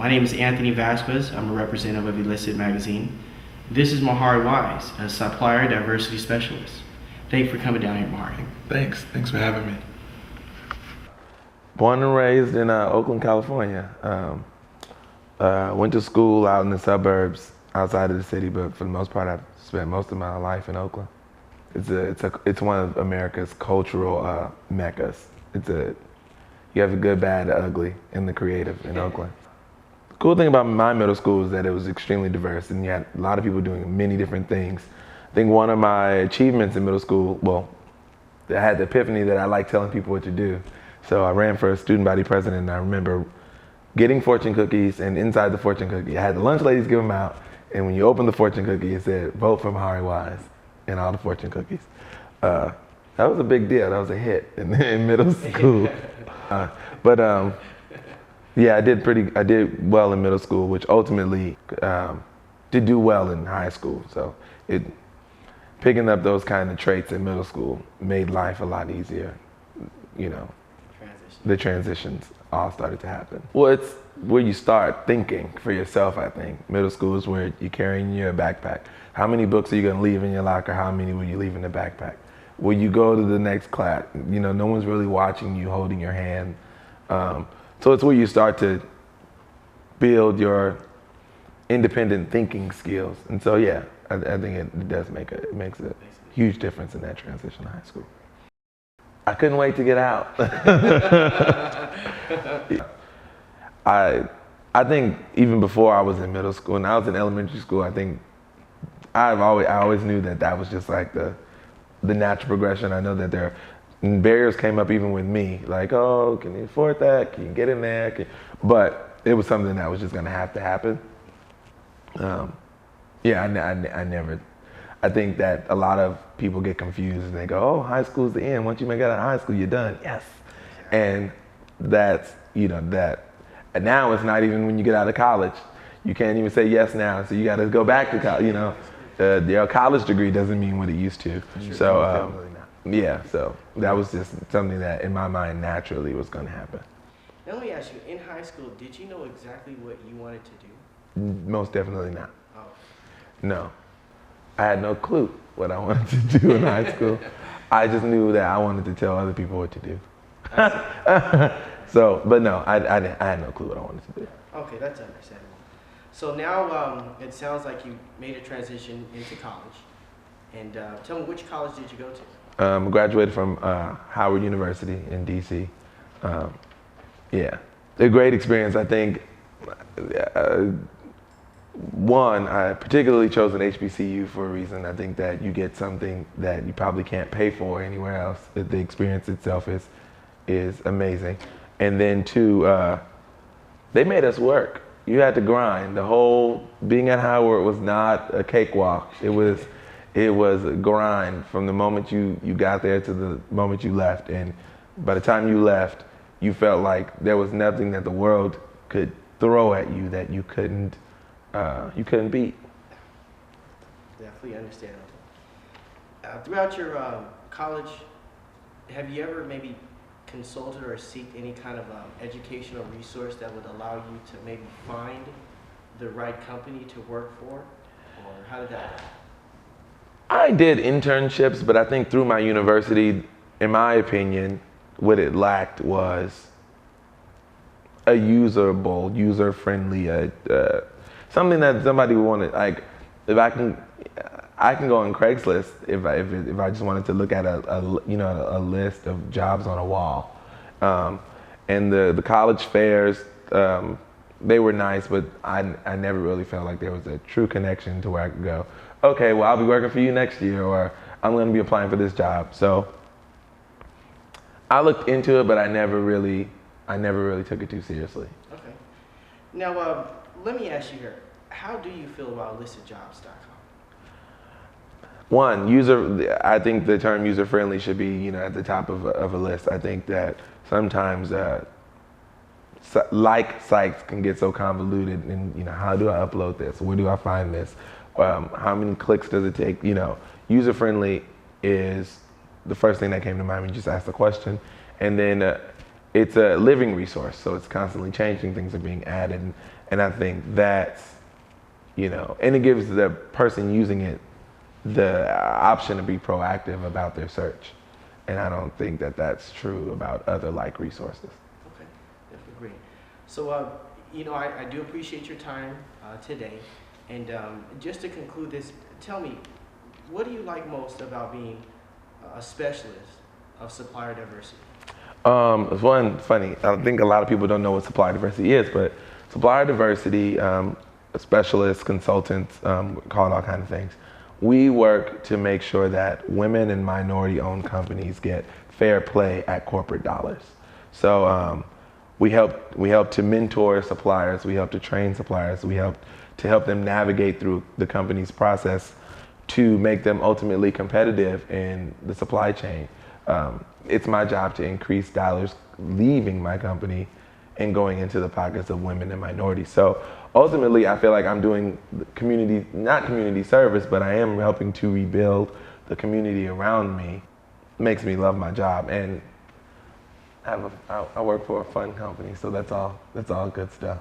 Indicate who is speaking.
Speaker 1: My name is Anthony Vasquez. I'm a representative of ELISID magazine. This is Mahiri Wise, a Supplier Diversity Specialist. Thank you for coming down here, Mahiri.
Speaker 2: Thanks for having me.
Speaker 3: Born and raised in Oakland, California. Went to school out in the suburbs outside of the city, but for the most part, I've spent most of my life in Oakland. It's one of America's cultural meccas. You have the good, bad, the ugly, and the creative in Oakland. The cool thing about my middle school is that it was extremely diverse, and you had a lot of people doing many different things. I think one of my achievements in middle school, well, I had the epiphany that I like telling people what to do. So I ran for student body president, and I remember getting fortune cookies, and inside the fortune cookie, I had the lunch ladies give them out, and when you open the fortune cookie, it said, "Vote for Mahiri Wise," and all the fortune cookies. That was a big deal. That was a hit in middle school. Yeah, I did well in middle school, which ultimately did do well in high school. So picking up those kind of traits in middle school made life a lot easier. You know, the transitions all started to happen. Well, it's where you start thinking for yourself, I think. Middle school is where you're carrying your backpack. How many books are you gonna leave in your locker? How many will you leave in the backpack? Will you go to the next class? You know, no one's really watching you, holding your hand. So it's where you start to build your independent thinking skills. And so, yeah, I think it makes a huge difference in that transition to high school. I couldn't wait to get out. I think even before I was in middle school, and I was in elementary school, I think I always knew that was just like the natural progression. I know that barriers came up even with me, like, oh, can you afford that? Can you get in there? But it was something that was just gonna have to happen. I think that a lot of people get confused and they go, oh, high school's the end. Once you make it out of high school, you're done. Yes. And that's, and now it's not even when you get out of college. You can't even say yes now, so you gotta go back to college, your college degree doesn't mean what it used to. So, so that was just something that in my mind naturally was gonna happen.
Speaker 1: Now let me ask you, in high school, did you know exactly what you wanted to do?
Speaker 3: Most definitely not.
Speaker 1: Oh.
Speaker 3: No. I had no clue what I wanted to do in high school. I just knew that I wanted to tell other people what to do. But no, I had no clue what I wanted to do.
Speaker 1: Okay, that's understandable. So now it sounds like you made a transition into college. And tell me, which college did you go to?
Speaker 3: I graduated from Howard University in DC. A great experience. I think one, I particularly chose an HBCU for a reason. I think that you get something that you probably can't pay for anywhere else. The experience itself is amazing. And then two, they made us work. You had to grind. The whole being at Howard was not a cakewalk. It was a grind from the moment you got there to the moment you left. And by the time you left, you felt like there was nothing that the world could throw at you that you couldn't beat.
Speaker 1: Definitely understandable. Throughout your college, have you ever maybe consulted or seek any kind of educational resource that would allow you to maybe find the right company to work for? Or how did that happen?
Speaker 3: I did internships, but I think through my university, in my opinion, what it lacked was a usable, user-friendly, something that somebody wanted. Like, if I can go on Craigslist if I just wanted to look at a list of jobs on a wall, and the college fairs, they were nice, but I never really felt like there was a true connection to where I could go, okay, well, I'll be working for you next year, or I'm going to be applying for this job. So I looked into it, but I never really took it too seriously.
Speaker 1: Okay. Now, let me ask you here, how do you feel about ELISIDjobs.com?
Speaker 3: One, I think the term user-friendly should be, at the top of a list. I think that sometimes sites can get so convoluted, and how do I upload this? Where do I find this? How many clicks does it take? User-friendly is the first thing that came to mind when you just asked the question. And then it's a living resource, so it's constantly changing, things are being added, and I think that's, and it gives the person using it the option to be proactive about their search. And I don't think that that's true about other like resources.
Speaker 1: Okay, definitely agree. So, I do appreciate your time today. And just to conclude this, tell me, what do you like most about being a specialist of supplier diversity?
Speaker 3: It's one funny. I think a lot of people don't know what supplier diversity is, but supplier diversity, specialists, consultants, call it all kinds of things. We work to make sure that women and minority-owned companies get fair play at corporate dollars. So we help to mentor suppliers. We help to train suppliers. We help to help them navigate through the company's process to make them ultimately competitive in the supply chain. It's my job to increase dollars leaving my company and going into the pockets of women and minorities. So ultimately, I feel like I'm doing not community service, but I am helping to rebuild the community around me. Makes me love my job, and I work for a fun company, so that's all good stuff.